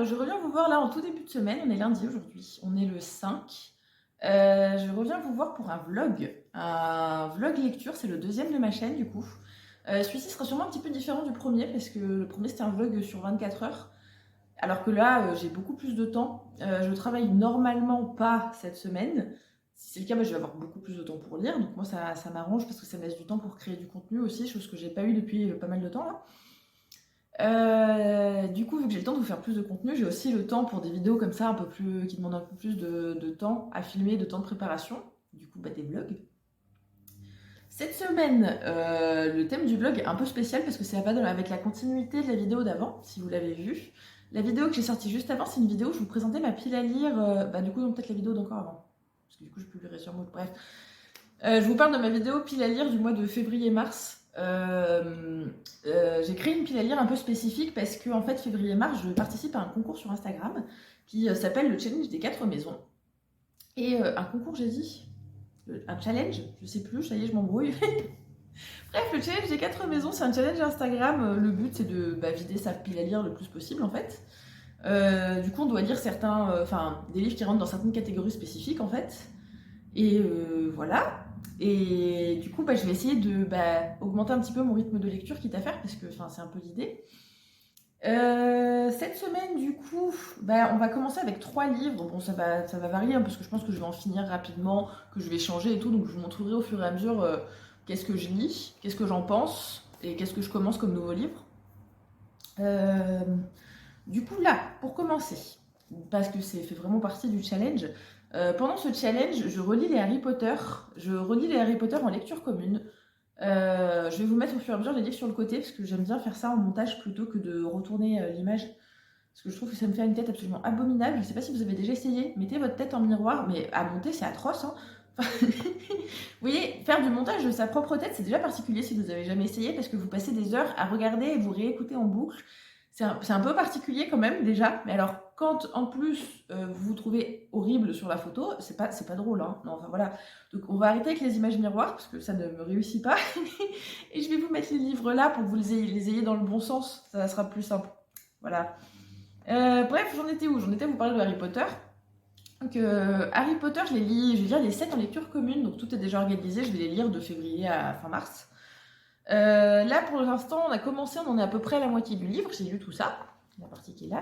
je reviens vous voir là en tout début de semaine, on est lundi aujourd'hui, on est le 5. Je reviens vous voir pour un vlog lecture, c'est le deuxième de ma chaîne du coup. Celui-ci sera sûrement un petit peu différent du premier parce que le premier c'était un vlog sur 24 heures. Alors que là, j'ai beaucoup plus de temps. Je travaille normalement pas cette semaine. Si c'est le cas, je vais avoir beaucoup plus de temps pour lire. Donc moi, ça m'arrange parce que ça me laisse du temps pour créer du contenu aussi, chose que j'ai pas eu depuis pas mal de temps là. Du coup, vu que j'ai le temps de vous faire plus de contenu, j'ai aussi le temps pour des vidéos comme ça, qui demandent un peu plus de temps à filmer, de temps de préparation. Du coup, des vlogs. Cette semaine, le thème du vlog est un peu spécial parce que ça va avec la continuité de la vidéo d'avant, si vous l'avez vu. La vidéo que j'ai sortie juste avant, c'est une vidéo où je vous présentais ma pile à lire, du coup, peut-être la vidéo d'encore avant. Parce que du coup, je publierai sur Mood, bref. Je vous parle de ma vidéo pile à lire du mois de février-mars. J'ai créé une pile à lire un peu spécifique parce que, en fait, février-mars, je participe à un concours sur Instagram qui s'appelle le Challenge des 4 maisons. Et un concours, j'ai dit un challenge, je sais plus, ça y est, je m'embrouille. Bref, le challenge des 4 maisons, c'est un challenge Instagram. Le but, c'est de vider sa pile à lire le plus possible, en fait. Du coup, on doit lire des livres qui rentrent dans certaines catégories spécifiques, en fait. Et voilà. Et du coup, je vais essayer de augmenter un petit peu mon rythme de lecture, quitte à faire, parce que c'est un peu l'idée. Cette semaine, du coup, on va commencer avec 3 livres. Bon, ça va varier, parce que je pense que je vais en finir rapidement, que je vais changer et tout, donc je vous montrerai au fur et à mesure qu'est-ce que je lis, qu'est-ce que j'en pense, et qu'est-ce que je commence comme nouveau livre. Du coup, là, pour commencer, parce que c'est fait vraiment partie du challenge, pendant ce challenge, je relis les Harry Potter. Je relis les Harry Potter en lecture commune. Je vais vous mettre au fur et à mesure les livres sur le côté, parce que j'aime bien faire ça en montage plutôt que de retourner l'image. Parce que je trouve que ça me fait une tête absolument abominable. Je ne sais pas si vous avez déjà essayé. Mettez votre tête en miroir, mais à monter, c'est atroce. Hein. Vous voyez, faire du montage de sa propre tête, c'est déjà particulier si vous n'avez jamais essayé, parce que vous passez des heures à regarder et vous réécouter en boucle. C'est un peu particulier quand même déjà, mais alors quand en plus vous vous trouvez horrible sur la photo, c'est pas drôle, hein. Non, enfin voilà. Donc on va arrêter avec les images miroirs parce que ça ne me réussit pas. Et je vais vous mettre les livres là pour que vous les ayez dans le bon sens, ça sera plus simple. Voilà. Bref, j'en étais où? J'en étais à vous parler de Harry Potter. Donc Harry Potter, je vais lire les 7 en lecture commune, donc tout est déjà organisé, je vais les lire de février à fin mars. Là, pour l'instant, on a commencé, on en est à peu près à la moitié du livre. J'ai lu tout ça, la partie qui est là.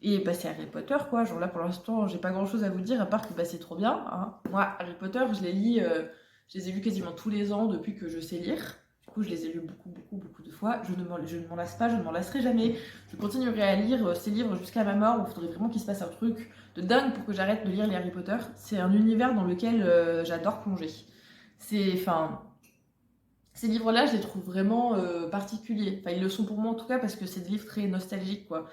Et c'est Harry Potter, quoi. Genre là, pour l'instant, j'ai pas grand-chose à vous dire, à part que c'est trop bien. Hein. Moi, Harry Potter, je les ai lus quasiment tous les ans depuis que je sais lire. Du coup, je les ai lus beaucoup de fois. Je ne m'en lasse pas, je ne m'en lasserai jamais. Je continuerai à lire ces livres jusqu'à ma mort, où il faudrait vraiment qu'il se passe un truc de dingue pour que j'arrête de lire les Harry Potter. C'est un univers dans lequel j'adore plonger. Ces livres-là, je les trouve vraiment particuliers. Enfin, ils le sont pour moi en tout cas parce que c'est des livres très nostalgiques, quoi.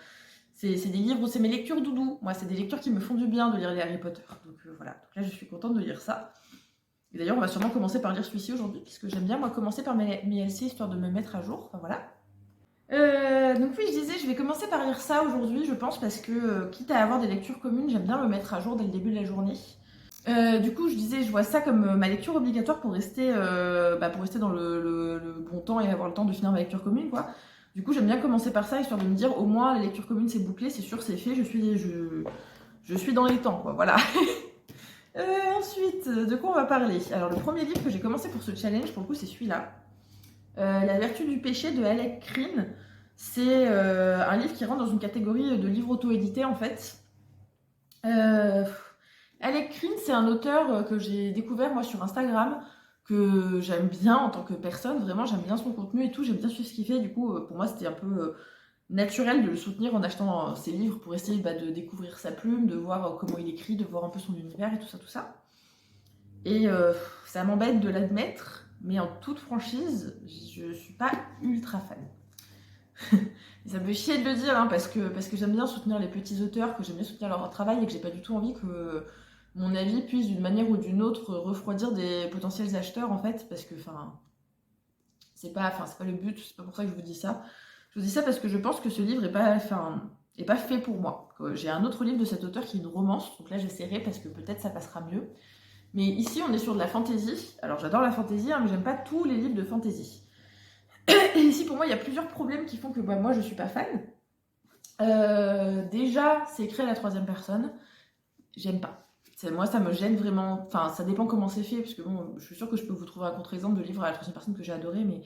C'est des livres, c'est mes lectures doudou. Moi, c'est des lectures qui me font du bien de lire les Harry Potter. Donc voilà. Donc là, je suis contente de lire ça. Et d'ailleurs, on va sûrement commencer par lire celui-ci aujourd'hui, puisque j'aime bien, moi, commencer par mes LC, histoire de me mettre à jour. Enfin voilà. Donc oui, je disais, je vais commencer par lire ça aujourd'hui, je pense, parce que quitte à avoir des lectures communes, j'aime bien me mettre à jour dès le début de la journée. Du coup, je disais, je vois ça comme ma lecture obligatoire pour rester dans le bon temps et avoir le temps de finir ma lecture commune, quoi. Du coup, j'aime bien commencer par ça, histoire de me dire, au moins, la lecture commune, c'est bouclé, c'est sûr, c'est fait, je suis dans les temps, quoi, voilà. Ensuite, de quoi on va parler? Alors, le premier livre que j'ai commencé pour ce challenge, pour le coup, c'est celui-là. La vertu du péché de Alec Creen. C'est un livre qui rentre dans une catégorie de livres auto-édités, en fait. Alec Creen, c'est un auteur que j'ai découvert moi sur Instagram, que j'aime bien en tant que personne, vraiment j'aime bien son contenu et tout, j'aime bien suivre ce qu'il fait, du coup pour moi c'était un peu naturel de le soutenir en achetant ses livres pour essayer de découvrir sa plume, de voir comment il écrit, de voir un peu son univers et tout ça. Et ça m'embête de l'admettre, mais en toute franchise, je suis pas ultra fan. Ça me fait chier de le dire, hein, parce que j'aime bien soutenir les petits auteurs, que j'aime bien soutenir leur travail et que j'ai pas du tout envie que mon avis puisse d'une manière ou d'une autre refroidir des potentiels acheteurs, en fait, parce que c'est pas le but, c'est pas pour ça que je vous dis ça. Je vous dis ça parce que je pense que ce livre est pas fait pour moi. J'ai un autre livre de cet auteur qui est une romance, donc là j'essaierai parce que peut-être ça passera mieux. Mais ici on est sur de la fantasy. Alors j'adore la fantasy, hein, mais j'aime pas tous les livres de fantasy. Et ici pour moi il y a plusieurs problèmes qui font que moi je suis pas fan. déjà, c'est écrit à la troisième personne. J'aime pas. Moi, ça me gêne vraiment. Enfin, ça dépend comment c'est fait, parce que bon, je suis sûre que je peux vous trouver un contre-exemple de livre à la troisième personne que j'ai adoré, mais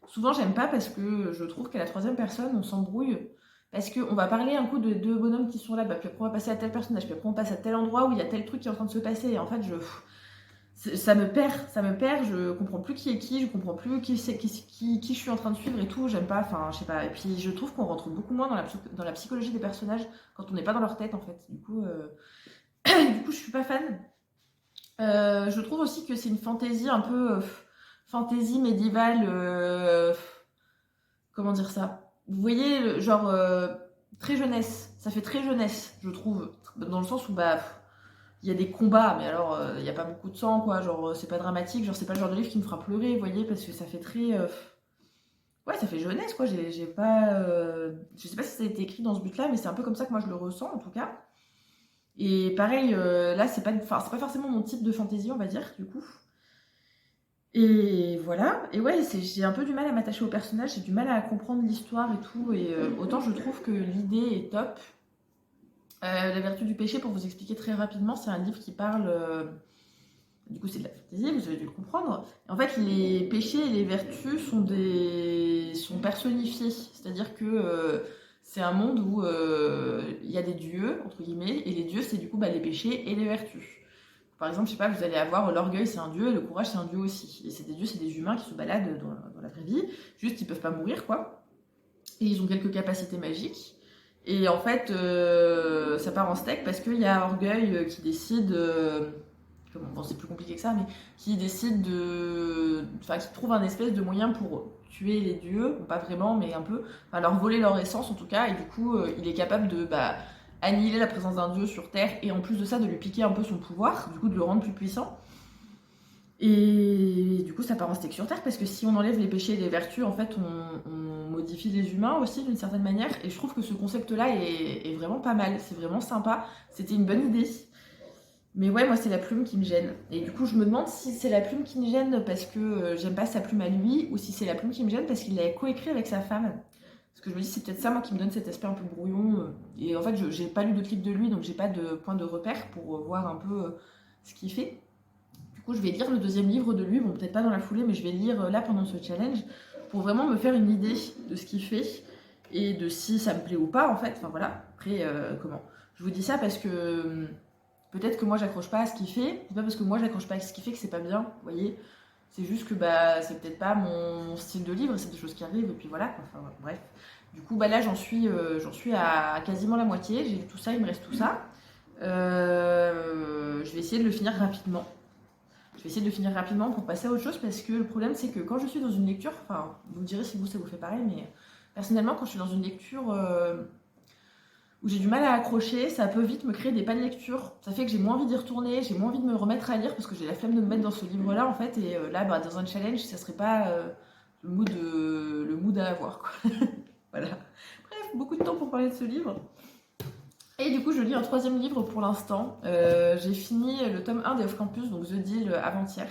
souvent, j'aime pas parce que je trouve qu'à la troisième personne, on s'embrouille. Parce qu'on va parler un coup de deux bonhommes qui sont là, bah, puis après on va passer à tel personnage, puis après on passe à tel endroit où il y a tel truc qui est en train de se passer, et en fait, ça me perd, je comprends plus qui est qui, je comprends plus qui je suis en train de suivre et tout, j'aime pas, enfin, je sais pas. Et puis je trouve qu'on rentre beaucoup moins dans la psychologie des personnages quand on n'est pas dans leur tête, en fait. Du coup, je suis pas fan. Je trouve aussi que c'est une fantaisie un peu fantaisie médiévale. Comment dire ça? Vous voyez, genre très jeunesse. Ça fait très jeunesse, je trouve, dans le sens où bah il y a des combats, mais alors il n'y a pas beaucoup de sang, quoi. Genre c'est pas dramatique, genre c'est pas le genre de livre qui me fera pleurer, vous voyez, parce que ça fait très ouais, ça fait jeunesse, quoi. J'ai pas je sais pas si ça a été écrit dans ce but-là, mais c'est un peu comme ça que moi je le ressens, en tout cas. Et pareil, là, c'est pas forcément mon type de fantaisie, on va dire, du coup. Et voilà. Et ouais, j'ai un peu du mal à m'attacher au personnage, j'ai du mal à comprendre l'histoire et tout. Et autant je trouve que l'idée est top. La vertu du péché, pour vous expliquer très rapidement, c'est un livre qui parle. Du coup, c'est de la fantaisie, vous avez dû le comprendre. En fait, les péchés et les vertus sont personnifiés. C'est-à-dire que c'est un monde où il y a des dieux, entre guillemets, et les dieux, c'est du coup bah, les péchés et les vertus. Par exemple, je sais pas, vous allez avoir l'orgueil, c'est un dieu, et le courage, c'est un dieu aussi. Et c'est des dieux, c'est des humains qui se baladent dans la vraie vie, juste ils peuvent pas mourir, quoi. Et ils ont quelques capacités magiques. Et en fait, ça part en steak parce qu'il y a Orgueil qui décide, bon, c'est plus compliqué que ça, mais qui décide enfin, qui trouve un espèce de moyen pour tuer les dieux, bon, pas vraiment, mais un peu, enfin, leur voler leur essence en tout cas, et du coup, il est capable de annihiler la présence d'un dieu sur Terre, et en plus de ça, de lui piquer un peu son pouvoir, du coup, de le rendre plus puissant. Et du coup, ça part en steak sur Terre, parce que si on enlève les péchés et les vertus, en fait, on modifie les humains aussi, d'une certaine manière. Et je trouve que ce concept-là est vraiment pas mal. C'est vraiment sympa. C'était une bonne idée. Mais ouais, moi, c'est la plume qui me gêne. Et du coup, je me demande si c'est la plume qui me gêne parce que j'aime pas sa plume à lui, ou si c'est la plume qui me gêne parce qu'il l'a coécrit avec sa femme. Parce que je me dis, c'est peut-être ça, moi, qui me donne cet aspect un peu brouillon. Et en fait, j'ai pas lu de clip de lui, donc j'ai pas de point de repère pour voir un peu ce qu'il fait. Du coup, je vais lire le deuxième livre de lui, bon, peut-être pas dans la foulée, mais je vais lire là pendant ce challenge pour vraiment me faire une idée de ce qu'il fait et de si ça me plaît ou pas, en fait. Enfin voilà, après, comment. Je vous dis ça parce que peut-être que moi, j'accroche pas à ce qu'il fait. C'est pas parce que moi, j'accroche pas à ce qu'il fait que c'est pas bien, vous voyez. C'est juste que c'est peut-être pas mon style de livre, c'est des choses qui arrivent, et puis voilà, quoi. Enfin, bref. Du coup, là, j'en suis à quasiment la moitié. J'ai lu tout ça, il me reste tout ça. Je vais essayer de le finir rapidement. Je vais essayer de le finir rapidement pour passer à autre chose parce que le problème c'est que quand je suis dans une lecture, enfin vous me direz si ça vous fait pareil, mais personnellement quand je suis dans une lecture où j'ai du mal à accrocher, ça peut vite me créer des pannes de lecture. Ça fait que j'ai moins envie d'y retourner, j'ai moins envie de me remettre à lire parce que j'ai la flemme de me mettre dans ce livre-là en fait. Et là, dans un challenge, ça serait pas le mood à avoir, quoi. Voilà. Bref, beaucoup de temps pour parler de ce livre. Et du coup, je lis un troisième livre pour l'instant. J'ai fini le tome 1 des Off Campus, donc The Deal, avant-hier.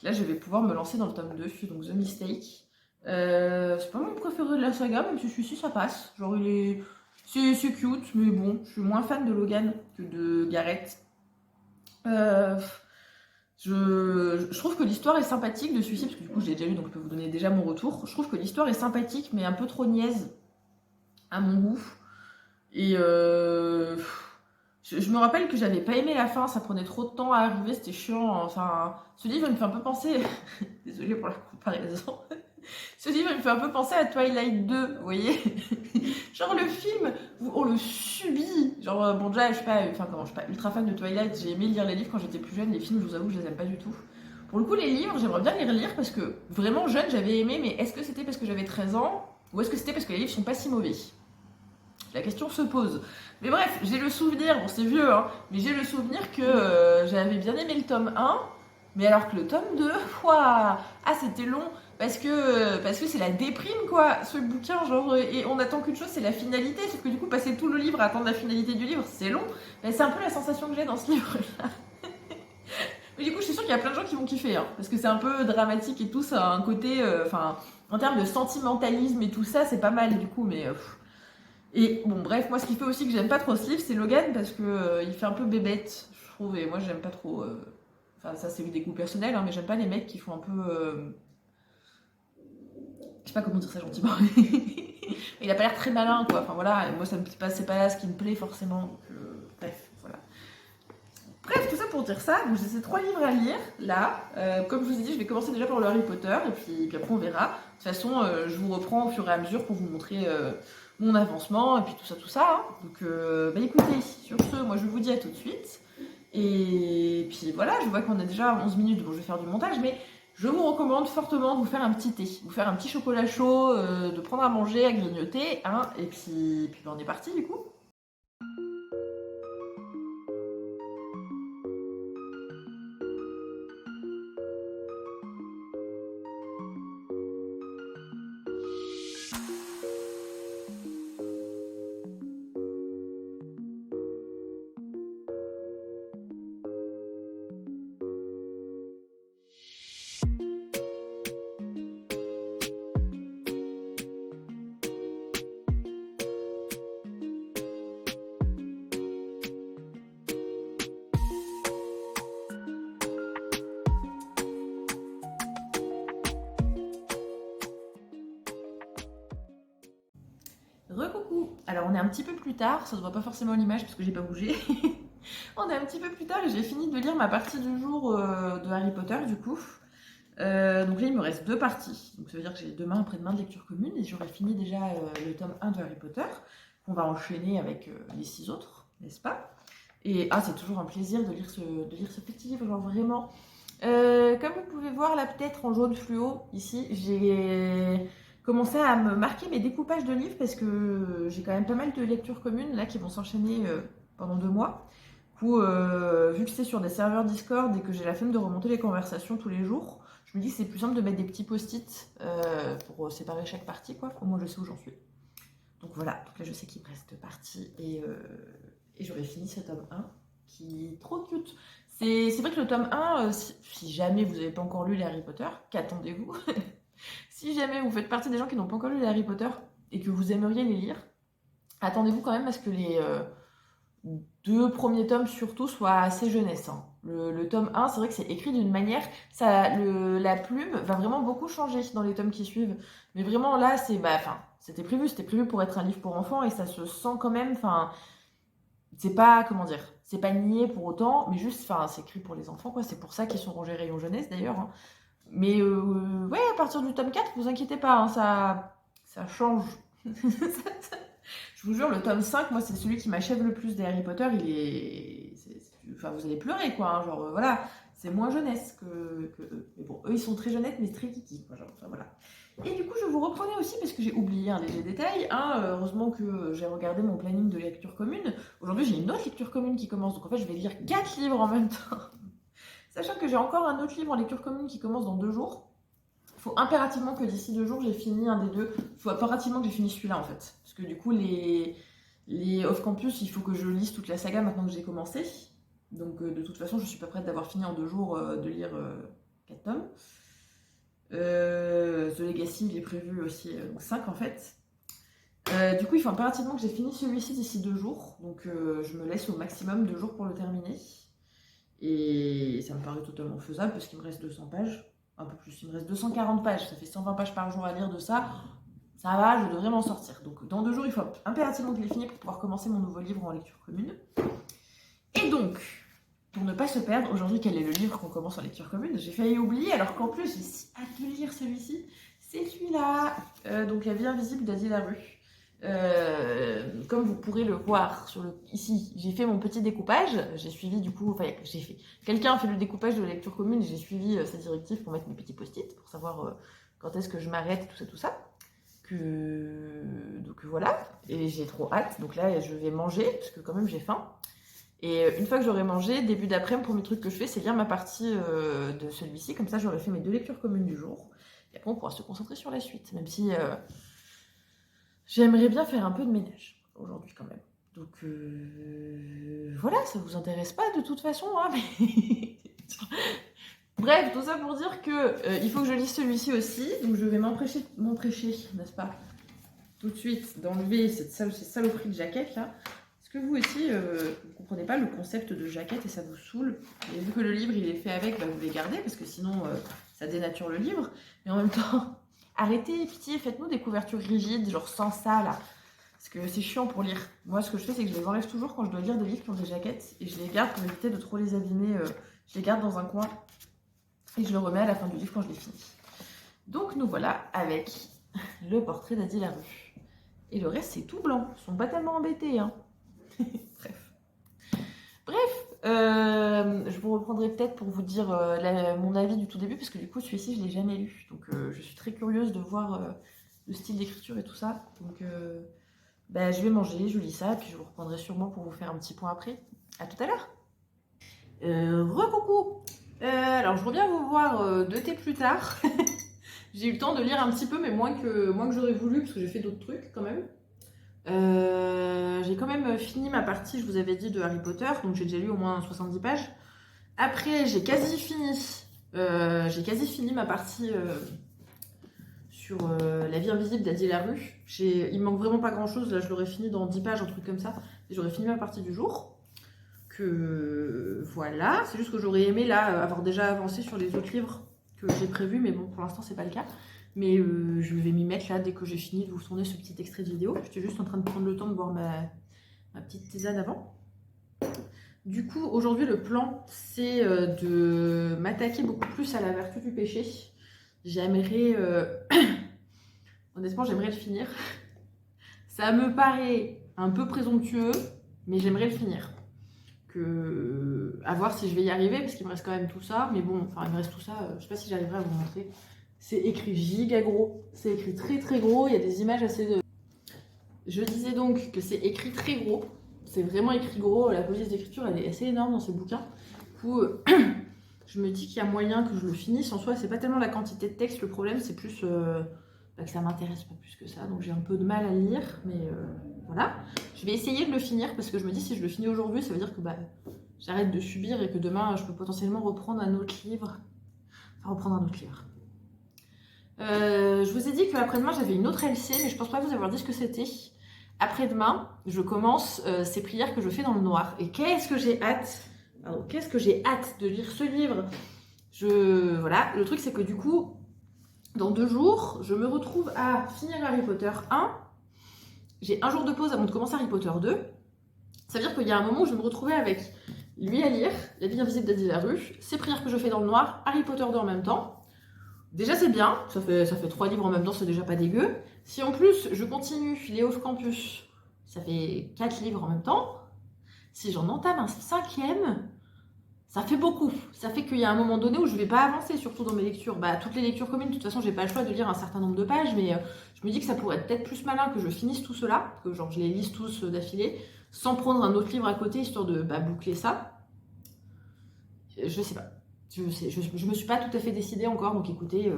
Là, je vais pouvoir me lancer dans le tome 2, donc The Mistake. C'est pas mon préféré de la saga, même si celui-ci, ça passe. Genre, c'est cute, mais bon, je suis moins fan de Logan que de Gareth. Je trouve que l'histoire est sympathique de celui-ci, parce que du coup, je l'ai déjà lu, donc je peux vous donner déjà mon retour. Je trouve que l'histoire est sympathique, mais un peu trop niaise à mon goût. Et je me rappelle que j'avais pas aimé la fin, ça prenait trop de temps à arriver, c'était chiant. Enfin, ce livre il me fait un peu penser. Désolée pour la comparaison. Ce livre il me fait un peu penser à Twilight 2, vous voyez. Genre le film où on le subit. Genre, bon, déjà, je suis pas ultra fan de Twilight, j'ai aimé lire les livres quand j'étais plus jeune, les films, je vous avoue, je les aime pas du tout. Pour le coup, les livres, j'aimerais bien les relire parce que vraiment jeune, j'avais aimé, mais est-ce que c'était parce que j'avais 13 ans ou est-ce que c'était parce que les livres sont pas si mauvais? La question se pose. Mais bref, j'ai le souvenir, bon c'est vieux, hein, mais j'ai le souvenir que j'avais bien aimé le tome 1, mais alors que le tome 2, ouah, c'était long, parce que c'est la déprime, quoi, ce bouquin, genre, et on attend qu'une chose, c'est la finalité, sauf que du coup, passer tout le livre à attendre la finalité du livre, c'est long, mais c'est un peu la sensation que j'ai dans ce livre-là. Mais du coup, je suis sûre qu'il y a plein de gens qui vont kiffer, hein, parce que c'est un peu dramatique et tout, ça a un côté, en termes de sentimentalisme et tout ça, c'est pas mal, du coup, mais... Et bon, bref, moi, ce qui fait aussi que j'aime pas trop ce livre, c'est Logan, parce que il fait un peu bébête, je trouve, et moi, j'aime pas trop... Enfin, ça, c'est des goûts personnels, hein, mais j'aime pas les mecs qui font un peu... Je sais pas comment dire ça gentiment. Il a pas l'air très malin, quoi. Enfin, voilà, et moi, ça me plaît pas, c'est pas là ce qui me plaît, forcément. Donc, bref, voilà. Bref, tout ça pour dire ça, donc j'ai ces 3 livres à lire, là. Comme je vous ai dit, je vais commencer déjà par le Harry Potter, et puis après on verra. De toute façon, je vous reprends au fur et à mesure pour vous montrer mon avancement, et puis tout ça. Hein. Donc, bah écoutez, sur ce, moi je vous dis à tout de suite. Et puis voilà, je vois qu'on a déjà 11 minutes, bon je vais faire du montage, mais je vous recommande fortement de vous faire un petit thé, vous faire un petit chocolat chaud, de prendre à manger, à grignoter, hein, et puis bah, on est parti du coup. Recoucou. Alors on est un petit peu plus tard, ça se voit pas forcément à l'image parce que j'ai pas bougé. On est un petit peu plus tard et j'ai fini de lire ma partie du jour de Harry Potter du coup. Donc là il me reste 2 parties. Donc ça veut dire que j'ai demain après-demain de lecture commune et j'aurai fini déjà le tome 1 de Harry Potter qu'on va enchaîner avec les 6 autres, n'est-ce pas? Et c'est toujours un plaisir de lire ce petit livre, genre vraiment. Comme vous pouvez voir là peut-être en jaune fluo ici, j'ai commencer à me marquer mes découpages de livres parce que j'ai quand même pas mal de lectures communes là qui vont s'enchaîner pendant 2 mois. Du coup, vu que c'est sur des serveurs Discord et que j'ai la flemme de remonter les conversations tous les jours, je me dis que c'est plus simple de mettre des petits post-it pour séparer chaque partie, quoi. Au moins je sais où j'en suis. Donc voilà, donc là je sais qu'il me reste 2 parties et j'aurai fini ce tome 1 qui est trop cute. C'est vrai que le tome 1, si jamais vous n'avez pas encore lu les Harry Potter, qu'attendez-vous? Si jamais vous faites partie des gens qui n'ont pas encore lu les Harry Potter et que vous aimeriez les lire, attendez-vous quand même à ce que les 2 premiers tomes surtout soient assez jeunesse. Hein. Le tome 1, c'est vrai que c'est écrit d'une manière, la plume va vraiment beaucoup changer dans les tomes qui suivent. Mais vraiment là, c'était prévu pour être un livre pour enfants et ça se sent quand même, c'est pas, comment dire, c'est pas nié pour autant, mais juste, c'est écrit pour les enfants, quoi. C'est pour ça qu'ils sont rangés rayon jeunesse d'ailleurs. Hein. Mais ouais, à partir du tome 4, vous inquiétez pas, hein, ça change. Je vous jure, le tome 5, moi, c'est celui qui m'achève le plus des Harry Potter. Enfin, vous allez pleurer, quoi. Hein, genre, voilà, c'est moins jeunesse que... Mais bon, eux, ils sont très jeunettes, mais très kiki, quoi. Genre, enfin, voilà. Et du coup, je vous reprenais aussi, parce que j'ai oublié un léger détail. Hein, heureusement que j'ai regardé mon planning de lecture commune. Aujourd'hui, j'ai une autre lecture commune qui commence. Donc, en fait, je vais lire 4 livres en même temps. Sachant que j'ai encore un autre livre en lecture commune qui commence dans 2 jours. Il faut impérativement que d'ici 2 jours, j'ai fini un des 2. Il faut impérativement que j'ai fini celui-là, en fait. Parce que du coup, les off-campus, il faut que je lise toute la saga maintenant que j'ai commencé. Donc, de toute façon, je suis pas prête d'avoir fini en 2 jours de lire 4 tomes. The Legacy, il est prévu aussi, donc 5 en fait. Du coup, il faut impérativement que j'ai fini celui-ci d'ici 2 jours. Donc, je me laisse au maximum 2 jours pour le terminer. Et ça me paraît totalement faisable parce qu'il me reste 200 pages. Un peu plus, il me reste 240 pages. Ça fait 120 pages par jour à lire de ça. Ça va, je devrais m'en sortir. Donc, dans 2 jours, il faut impérativement que je l'ai fini pour pouvoir commencer mon nouveau livre en lecture commune. Et donc, pour ne pas se perdre, aujourd'hui, quel est le livre qu'on commence en lecture commune? J'ai failli oublier, alors qu'en plus, j'ai si hâte de lire celui-ci. C'est celui-là. Donc, La vie invisible d'Asie Larue. Comme vous pourrez le voir ici, j'ai fait mon petit découpage. J'ai suivi du coup, quelqu'un a fait le découpage de la lecture commune et j'ai suivi sa directive pour mettre mes petits post-it pour savoir quand est-ce que je m'arrête, tout ça. Donc voilà, et j'ai trop hâte. Donc là, je vais manger parce que quand même j'ai faim. Et une fois que j'aurai mangé, début d'après-midi, le premier truc que je fais, c'est lire ma partie de celui-ci. Comme ça, j'aurai fait mes 2 lectures communes du jour. Et après, on pourra se concentrer sur la suite, même si j'aimerais bien faire un peu de ménage aujourd'hui quand même. Donc voilà, ça vous intéresse pas de toute façon, hein, mais... Bref, tout ça pour dire que il faut que je lise celui-ci aussi, donc je vais m'emprêcher, n'est-ce pas? tout de suite d'enlever ces saloperies de jaquette là. Est-ce que vous aussi, vous ne comprenez pas le concept de jaquette et ça vous saoule? Et vu que le livre il est fait avec, bah, vous les gardez parce que sinon ça dénature le livre. Mais en même temps, arrêtez, pitié, faites-nous des couvertures rigides, genre sans ça là. Parce que c'est chiant pour lire. Moi, ce que je fais, c'est que je les enlève toujours quand je dois lire des livres qui ont des jaquettes. Et je les garde pour éviter de trop les abîmer. Je les garde dans un coin. Et je le remets à la fin du livre quand je l'ai fini. Donc, nous voilà avec le portrait d'Adi Larue. Et le reste, c'est tout blanc. Ils sont pas tellement embêtés, hein. Bref, je vous reprendrai peut-être pour vous dire mon avis du tout début. Parce que du coup, celui-ci, je ne l'ai jamais lu. Donc, je suis très curieuse de voir le style d'écriture et tout ça. Donc... bah, je vais manger, je lis ça, et puis je vous reprendrai sûrement pour vous faire un petit point après. À tout à l'heure. Re-coucou. Alors, je reviens vous voir 2 thés plus tard. J'ai eu le temps de lire un petit peu, mais moins que j'aurais voulu, parce que j'ai fait d'autres trucs quand même. J'ai quand même fini ma partie, je vous avais dit, de Harry Potter, donc j'ai déjà lu au moins 70 pages. Après, j'ai quasi fini ma partie... sur La vie invisible d'Adi Larue. Il me manque vraiment pas grand chose, là je l'aurais fini dans 10 pages, un truc comme ça, et j'aurais fini ma partie du jour. Que voilà, c'est juste que j'aurais aimé là avoir déjà avancé sur les autres livres que j'ai prévus, mais bon pour l'instant c'est pas le cas. Mais je vais m'y mettre là dès que j'ai fini de vous tourner ce petit extrait de vidéo. J'étais juste en train de prendre le temps de boire ma petite tisane avant. Du coup, aujourd'hui le plan c'est de m'attaquer beaucoup plus à la vertu du péché. J'aimerais, honnêtement, j'aimerais le finir. Ça me paraît un peu présomptueux, mais j'aimerais le finir. À voir si je vais y arriver, parce qu'il me reste quand même tout ça. Mais bon, enfin, il me reste tout ça. Je sais pas si j'arriverai à vous montrer. C'est écrit giga gros. C'est écrit très très gros. Il y a des images assez... Je disais donc que c'est écrit très gros. C'est vraiment écrit gros. La police d'écriture, elle est assez énorme dans ces bouquins. Du coup... je me dis qu'il y a moyen que je le finisse. En soi, c'est pas tellement la quantité de texte, le problème, c'est plus que ça m'intéresse pas plus que ça. Donc j'ai un peu de mal à lire, mais voilà. Je vais essayer de le finir parce que je me dis si je le finis aujourd'hui, ça veut dire que j'arrête de subir et que demain, je peux potentiellement reprendre un autre livre. Je vous ai dit qu'après-demain, j'avais une autre LC, mais je pense pas vous avoir dit ce que c'était. Après-demain, je commence ces prières que je fais dans le noir. Et qu'est-ce que j'ai hâte! Alors, qu'est-ce que j'ai hâte de lire ce livre. Voilà, le truc c'est que du coup, dans 2 jours, je me retrouve à finir Harry Potter 1. J'ai un jour de pause avant de commencer Harry Potter 2. Ça veut dire qu'il y a un moment où je vais me retrouver avec lui à lire, La vie invisible d'Adi Larue, ces prières que je fais dans le noir, Harry Potter 2 en même temps. Déjà c'est bien, ça fait 3 livres en même temps, c'est déjà pas dégueu. Si en plus je continue les Off Campus, ça fait 4 livres en même temps. Si j'en entame un 5e, ça fait beaucoup. Ça fait qu'il y a un moment donné où je ne vais pas avancer, surtout dans mes lectures. Toutes les lectures communes, de toute façon, j'ai pas le choix de lire un certain nombre de pages, mais je me dis que ça pourrait être peut-être plus malin que je finisse tout cela, que genre je les lise tous d'affilée, sans prendre un autre livre à côté, histoire de boucler ça. Je sais pas. Je me suis pas tout à fait décidée encore, donc écoutez,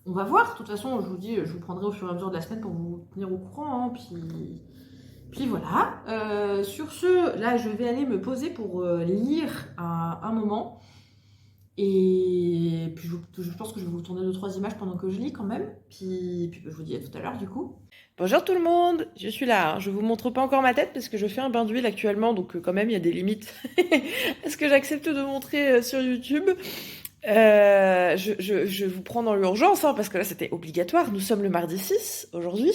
on va voir. De toute façon, je vous dis, je vous prendrai au fur et à mesure de la semaine pour vous tenir au courant, hein, Puis voilà, sur ce, là je vais aller me poser pour lire un moment. Et puis je pense que je vais vous tourner 2-3 images pendant que je lis quand même. Puis je vous dis à tout à l'heure du coup. Bonjour tout le monde, je suis là. Je vous montre pas encore ma tête parce que je fais un bain d'huile actuellement. Donc quand même il y a des limites à ce que j'accepte de montrer sur YouTube. Je vous prends dans l'urgence hein, parce que là c'était obligatoire. Nous sommes le mardi 6 aujourd'hui.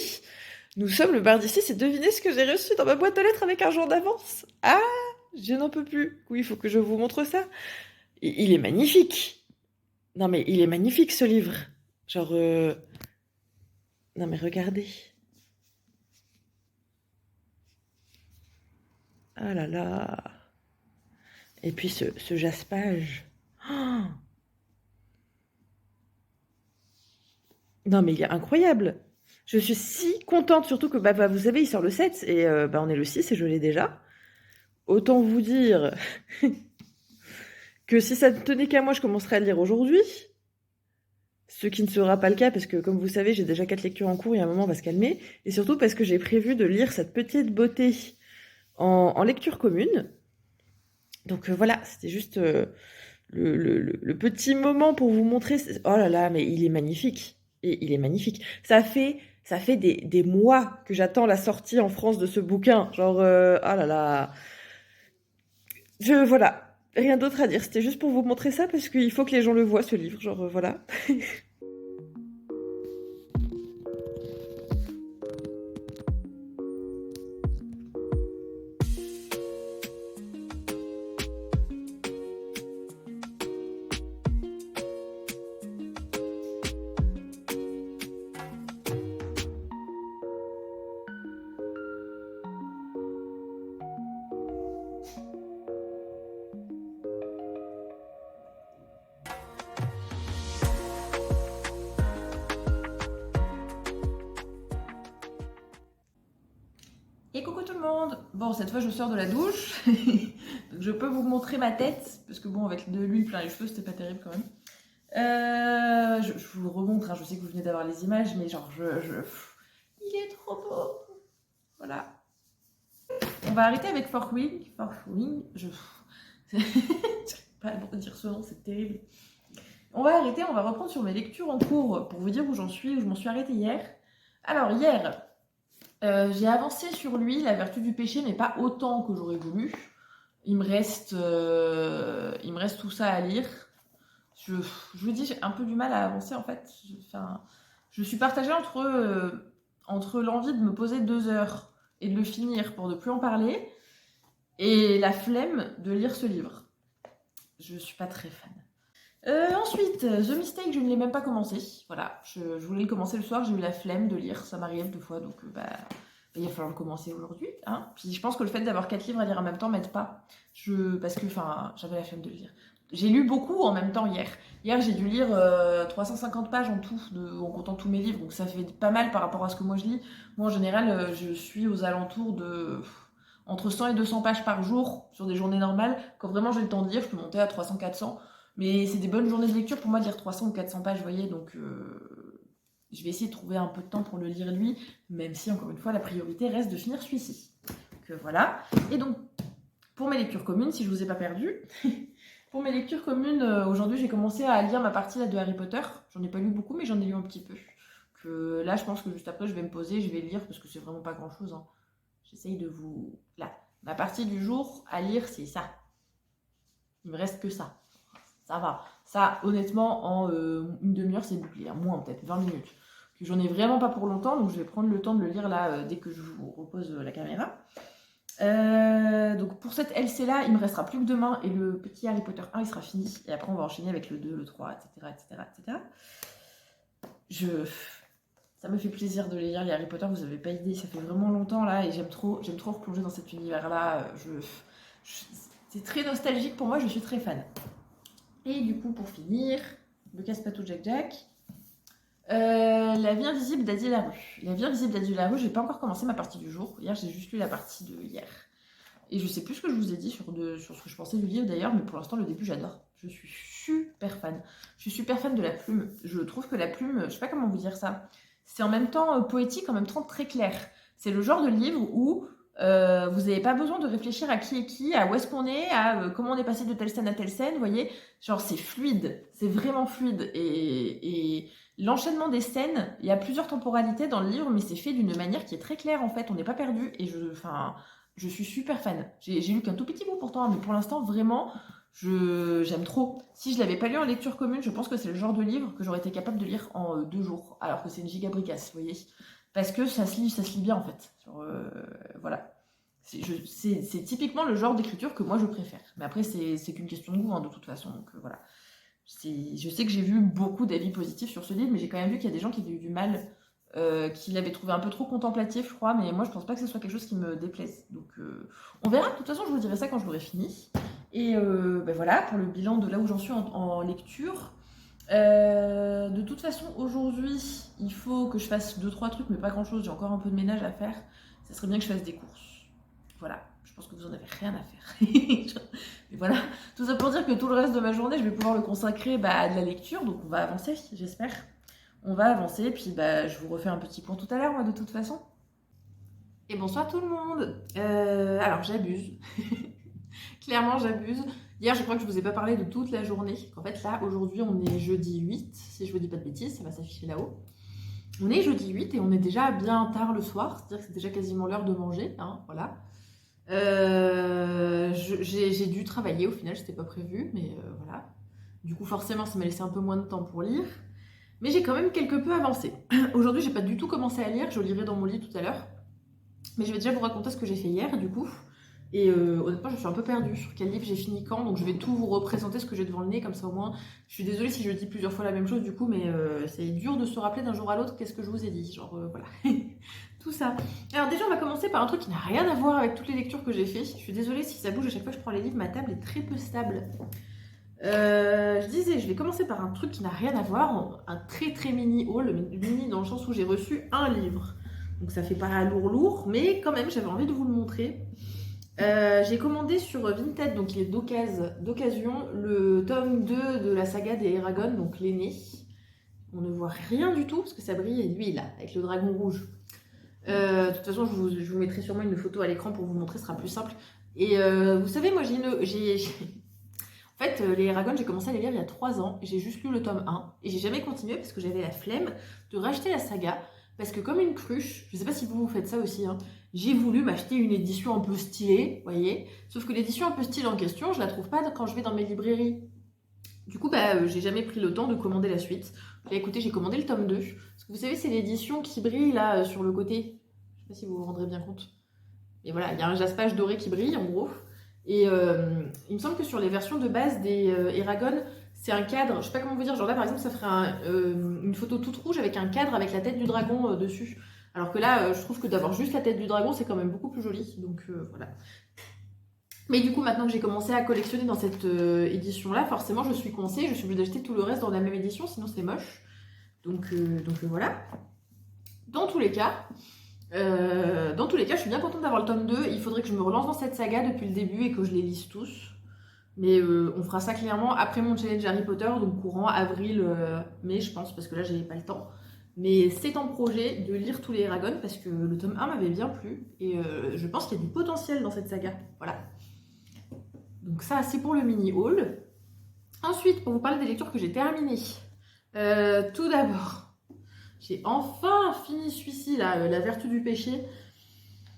Nous sommes le mardi 6 et devinez ce que j'ai reçu dans ma boîte aux lettres avec un jour d'avance. Ah, je n'en peux plus. Oui, il faut que je vous montre ça. Il est magnifique. Non mais il est magnifique ce livre. Genre... Non mais regardez. Ah là là. Et puis ce jaspage. Oh non mais il est incroyable. Je suis si contente, surtout que vous savez, il sort le 7 et on est le 6 et je l'ai déjà. Autant vous dire que si ça ne tenait qu'à moi, je commencerais à le lire aujourd'hui. Ce qui ne sera pas le cas parce que, comme vous savez, j'ai déjà 4 lectures en cours et à un moment, on va se calmer. Et surtout parce que j'ai prévu de lire cette petite beauté en lecture commune. Donc voilà, c'était juste le petit moment pour vous montrer. Oh là là, mais il est magnifique. Et il est magnifique. Ça fait Ça fait des mois que j'attends la sortie en France de ce bouquin. Genre, ah là là. Voilà, rien d'autre à dire. C'était juste pour vous montrer ça parce qu'il faut que les gens le voient, ce livre. Genre, voilà. Et coucou tout le monde! Bon, cette fois je sors de la douche, donc je peux vous montrer ma tête, parce que bon, avec de l'huile plein les cheveux, c'était pas terrible quand même. Je vous remontre, hein, je sais que vous venez d'avoir les images, mais genre, il est trop beau! Voilà. On va arrêter avec Forkwing. Forkwing, j'arrive pas à dire ce nom, c'est terrible. On va arrêter, on va reprendre sur mes lectures en cours pour vous dire où j'en suis, où je m'en suis arrêtée hier. Alors, hier, j'ai avancé sur lui, La vertu du péché, mais pas autant que j'aurais voulu. Il me reste tout ça à lire. Je vous dis, j'ai un peu du mal à avancer en fait. Je suis partagée entre l'envie de me poser 2 heures et de le finir pour ne plus en parler, et la flemme de lire ce livre. Je suis pas très fan. Ensuite, The Mistake, je ne l'ai même pas commencé. Voilà, je voulais le commencer le soir, j'ai eu la flemme de lire, ça m'arrive 2 fois, donc il va falloir le commencer aujourd'hui. Hein. Puis je pense que le fait d'avoir 4 livres à lire en même temps m'aide pas. Parce que j'avais la flemme de le lire. J'ai lu beaucoup en même temps hier. Hier, j'ai dû lire 350 pages en tout, en comptant tous mes livres, donc ça fait pas mal par rapport à ce que moi je lis. Moi, en général, je suis aux alentours de entre 100 et 200 pages par jour sur des journées normales. Quand vraiment j'ai le temps de lire, je peux monter à 300-400. Mais c'est des bonnes journées de lecture pour moi de lire 300 ou 400 pages, vous voyez, donc je vais essayer de trouver un peu de temps pour le lire lui, même si, encore une fois, la priorité reste de finir celui-ci. Donc voilà. Et donc, pour mes lectures communes, si je vous ai pas perdu, pour mes lectures communes, aujourd'hui, j'ai commencé à lire ma partie là, de Harry Potter. J'en ai pas lu beaucoup, mais j'en ai lu un petit peu. Que là, je pense que juste après, je vais me poser, je vais lire, parce que c'est vraiment pas grand-chose. Hein. J'essaye de vous... Là, ma partie du jour à lire, c'est ça. Il me reste que ça. Ça va. Ça, honnêtement, en une demi-heure, c'est bouclé. Hein. Moins, peut-être 20 minutes. Que j'en ai vraiment pas pour longtemps, donc je vais prendre le temps de le lire là, dès que je vous repose la caméra. Donc pour cette LC-là, il me restera plus que demain, et le petit Harry Potter 1, il sera fini. Et après, on va enchaîner avec le 2, le 3, etc. etc., etc. Ça me fait plaisir de lire les Harry Potter, vous avez pas idée, ça fait vraiment longtemps là, et j'aime trop replonger dans cet univers-là. C'est très nostalgique pour moi, je suis très fan. Et du coup, pour finir, le casse-patou Jack Jack. La vie invisible d'Adieu Larue. La vie invisible d'Adieu Larue, j'ai pas encore commencé ma partie du jour. Hier, j'ai juste lu la partie de hier. Et je sais plus ce que je vous ai dit sur ce que je pensais du livre d'ailleurs, mais pour l'instant, le début, j'adore. Je suis super fan. Je suis super fan de la plume. Je trouve que la plume, je sais pas comment vous dire ça, c'est en même temps poétique, en même temps très clair. C'est le genre de livre où vous n'avez pas besoin de réfléchir à qui est qui, à où est-ce qu'on est, à comment on est passé de telle scène à telle scène, vous voyez. Genre, c'est fluide, c'est vraiment fluide. Et l'enchaînement des scènes, il y a plusieurs temporalités dans le livre, mais c'est fait d'une manière qui est très claire, en fait. On n'est pas perdu. Et je suis super fan. J'ai lu qu'un tout petit bout pourtant, mais pour l'instant, vraiment, j'aime trop. Si je l'avais pas lu en lecture commune, je pense que c'est le genre de livre que j'aurais été capable de lire en 2 jours, alors que c'est une gigabricasse, vous voyez. Parce que ça se lit bien en fait. Genre, voilà. C'est typiquement le genre d'écriture que moi je préfère. Mais après, c'est qu'une question de goût hein, de toute façon. Donc voilà. Je sais que j'ai vu beaucoup d'avis positifs sur ce livre, mais j'ai quand même vu qu'il y a des gens qui avaient eu du mal, qui l'avaient trouvé un peu trop contemplatif, je crois. Mais moi, je pense pas que ce soit quelque chose qui me déplaise. Donc on verra. De toute façon, je vous dirai ça quand je l'aurai fini. Et voilà, pour le bilan de là où j'en suis en lecture. De toute façon, aujourd'hui, il faut que je fasse 2-3 trucs, mais pas grand chose. J'ai encore un peu de ménage à faire. Ça serait bien que je fasse des courses. Voilà, je pense que vous en avez rien à faire. Mais voilà, tout ça pour dire que tout le reste de ma journée, je vais pouvoir le consacrer à de la lecture. Donc on va avancer, j'espère. On va avancer, puis je vous refais un petit point tout à l'heure, moi, de toute façon. Et bonsoir tout le monde. Alors, j'abuse. Clairement, j'abuse. Hier, je crois que je vous ai pas parlé de toute la journée. En fait, là, aujourd'hui, on est jeudi 8, si je vous dis pas de bêtises, ça va s'afficher là-haut. On est jeudi 8 et on est déjà bien tard le soir, c'est-à-dire que c'est déjà quasiment l'heure de manger, hein, voilà. J'ai dû travailler au final, c'était pas prévu, mais voilà. Du coup, forcément, ça m'a laissé un peu moins de temps pour lire. Mais j'ai quand même quelque peu avancé. Aujourd'hui, j'ai pas du tout commencé à lire, je lirai dans mon lit tout à l'heure. Mais je vais déjà vous raconter ce que j'ai fait hier, du coup. Et honnêtement, je suis un peu perdue sur quel livre j'ai fini quand, donc je vais tout vous représenter ce que j'ai devant le nez, comme ça au moins. Je suis désolée si je dis plusieurs fois la même chose, du coup, mais c'est dur de se rappeler d'un jour à l'autre qu'est-ce que je vous ai dit. Genre, voilà. Tout ça. Alors, déjà, on va commencer par un truc qui n'a rien à voir avec toutes les lectures que j'ai fait. Je suis désolée si ça bouge à chaque fois que je prends les livres, ma table est très peu stable. Je disais, je vais commencer par un truc qui n'a rien à voir, un très très mini haul, mini dans le sens où j'ai reçu un livre. Donc ça fait pas lourd, mais quand même j'avais envie de vous le montrer. J'ai commandé sur Vinted, donc il est d'occasion, le tome 2 de la saga des Eragon, donc l'aîné. On ne voit rien du tout parce que ça brille, et lui là, avec le dragon rouge. De toute façon, je vous mettrai sûrement une photo à l'écran pour vous montrer, ce sera plus simple. Et vous savez, moi en fait, les Eragon, j'ai commencé à les lire il y a 3 ans, et j'ai juste lu le tome 1, et j'ai jamais continué parce que j'avais la flemme de racheter la saga, parce que comme une cruche, je sais pas si vous faites ça aussi, hein, j'ai voulu m'acheter une édition un peu stylée, voyez, sauf que l'édition un peu stylée en question, je la trouve pas quand je vais dans mes librairies. Du coup, j'ai jamais pris le temps de commander la suite. Là, écoutez, j'ai commandé le tome 2, parce que vous savez, c'est l'édition qui brille là, sur le côté. Je sais pas si vous vous rendrez bien compte. Et voilà, il y a un jaspage doré qui brille, en gros. Et il me semble que sur les versions de base des Eragon, c'est un cadre, je sais pas comment vous dire, genre là par exemple ça ferait une photo toute rouge avec un cadre avec la tête du dragon dessus. Alors que là, je trouve que d'avoir juste la tête du dragon, c'est quand même beaucoup plus joli. Donc voilà. Mais du coup, maintenant que j'ai commencé à collectionner dans cette édition-là, forcément je suis coincée, je suis obligée d'acheter tout le reste dans la même édition, sinon c'est moche. Donc voilà. Dans tous les cas, je suis bien contente d'avoir le tome 2. Il faudrait que je me relance dans cette saga depuis le début et que je les lise tous. Mais on fera ça clairement après mon challenge Harry Potter, donc courant avril, mai, je pense, parce que là, j'ai pas le temps. Mais c'est en projet de lire tous les Eragon parce que le tome 1 m'avait bien plu et je pense qu'il y a du potentiel dans cette saga. Voilà. Donc ça, c'est pour le mini haul. Ensuite, pour vous parler des lectures que j'ai terminées. Tout d'abord, j'ai enfin fini celui-ci, là, La Vertu du péché.